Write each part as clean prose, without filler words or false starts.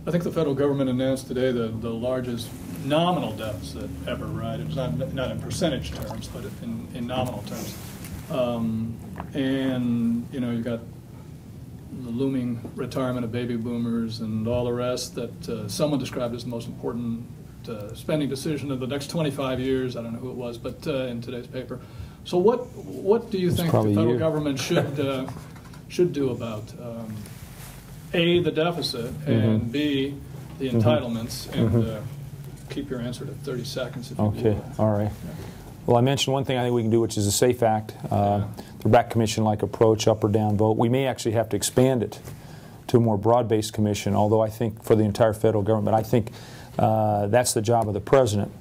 I think the federal government announced today the largest nominal deficit ever, right? It was not in percentage terms, but in nominal terms. And, you know, you've got the looming retirement of baby boomers and all the rest that someone described as the most important spending decision of the next 25 years. I don't know who it was, but in today's paper. So what do you think the federal government should do about A, the deficit, and B, the entitlements, and keep your answer to 30 seconds if you Okay, all right. Yeah. Well, I mentioned one thing I think we can do, which is a SAFE Act, the back commission-like approach, up or down vote. We may actually have to expand it to a more broad-based commission, although I think for the entire federal government, I think that's the job of the president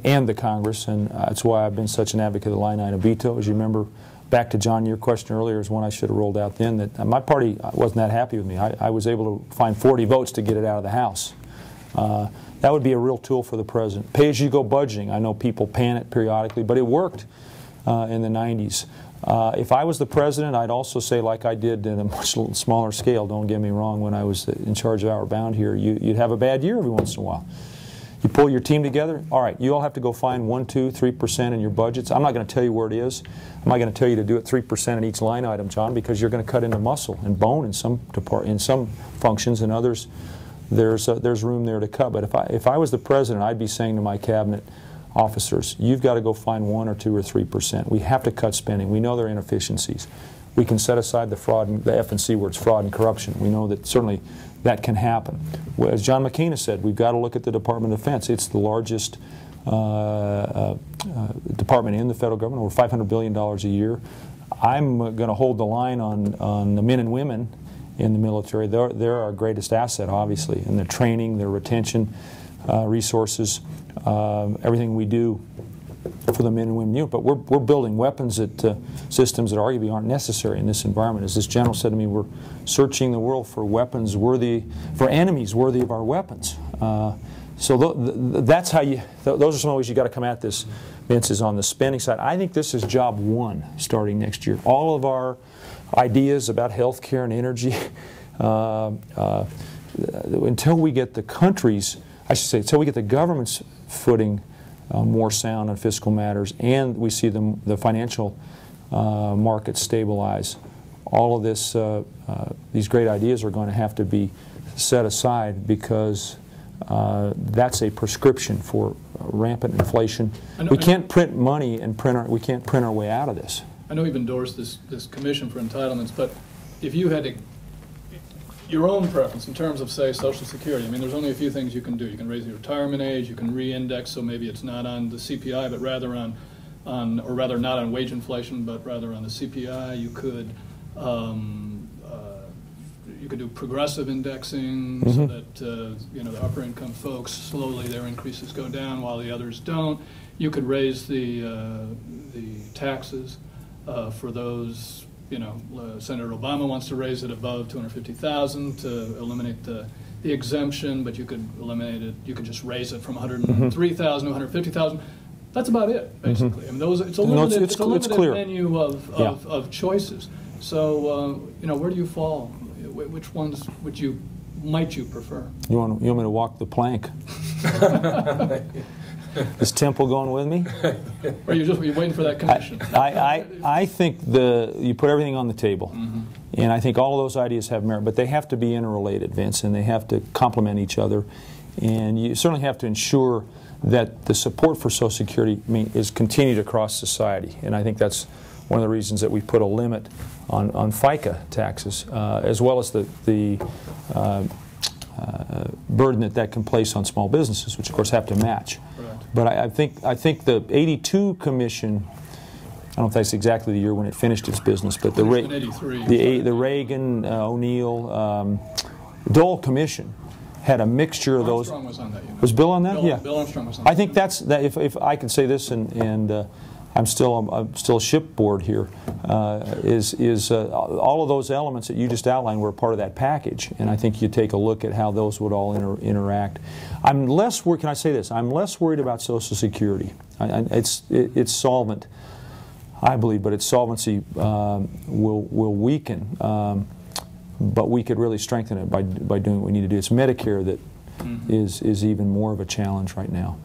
and the Congress, and that's why I've been such an advocate of the line item veto. As you remember, back to John, your question earlier is one I should have rolled out then, that my party wasn't that happy with me. I was able to find 40 votes to get it out of the House. That would be a real tool for the president. Pay-as-you-go budgeting. I know people pan it periodically, but it worked in the 90s. If I was the president, I'd also say, like I did in a much smaller scale, don't get me wrong, when I was in charge of Outward Bound here, you'd have a bad year every once in a while. You pull your team together, all right, you all have to go find 1%, 2%, 3% in your budgets. I'm not going to tell you where it is. I'm not going to tell you to do it 3% in each line item, John, because you're going to cut into muscle and bone in some functions, and others there's room there to cut. But if I was the president, I'd be saying to my cabinet officers, you've got to go find 1% or 2% or 3%. We have to cut spending. We know there are inefficiencies. We can set aside the fraud, and the F and C words, fraud and corruption. We know that certainly that can happen. As John McCain has said, we've got to look at the Department of Defense. It's the largest department in the federal government, over $500 billion a year. I'm going to hold the line on the men and women in the military. They're our greatest asset, obviously, and their training, their retention, resources, everything we do for the men and women unit. But we're building weapons systems that arguably aren't necessary in this environment. As this general said to me, we're searching the world for weapons for enemies worthy of our weapons. So that's how those are some ways you got to come at this, Vince, is on the spending side. I think this is job one starting next year. All of our ideas about health care and energy, until we get the country's, I should say, until we get the government's footing more sound on fiscal matters, and we see the financial market stabilize, all of this, these great ideas are going to have to be set aside, because that's a prescription for rampant inflation. We can't print money and we can't print our way out of this. I know you've endorsed this commission for entitlements, but if you had your own preference in terms of, say, Social Security, I mean, there's only a few things you can do. You can raise the retirement age, you can re-index, so maybe it's not on the CPI, but rather or rather not on wage inflation, but rather on the CPI. You could do progressive indexing, so that the upper income folks, slowly their increases go down while the others don't. You could raise the taxes for those. Senator Obama wants to raise it above $250,000 to eliminate the exemption, but you could eliminate it. You could just raise it from $103,000 to $150,000. That's about it, basically. I mean, it's a limited menu of choices. So, where do you fall? Which ones might you prefer? You want me to walk the plank? Is Temple going with me? Or you're waiting for that commission? I think you put everything on the table, and I think all of those ideas have merit, but they have to be interrelated, Vince, and they have to complement each other. And you certainly have to ensure that the support for Social Security is continued across society, and I think that's one of the reasons that we put a limit on FICA taxes, as well as the burden that can place on small businesses, which of course have to match. Right. But I think the '82 commission, I don't know if that's exactly the year when it finished its business, but the Reagan, O'Neill, Udall commission had a mixture of those. Armstrong was on that. Was Bill on that? Bill, yeah. Bill Armstrong was on that. I think that's that. If I can say this, and I'm still shipboard here, all of those elements that you just outlined were part of that package, and I think you take a look at how those would all interact. I'm less worried. Can I say this? I'm less worried about Social Security. It's solvent, I believe, but its solvency will weaken. but we could really strengthen it by doing what we need to do. It's Medicare that is even more of a challenge right now.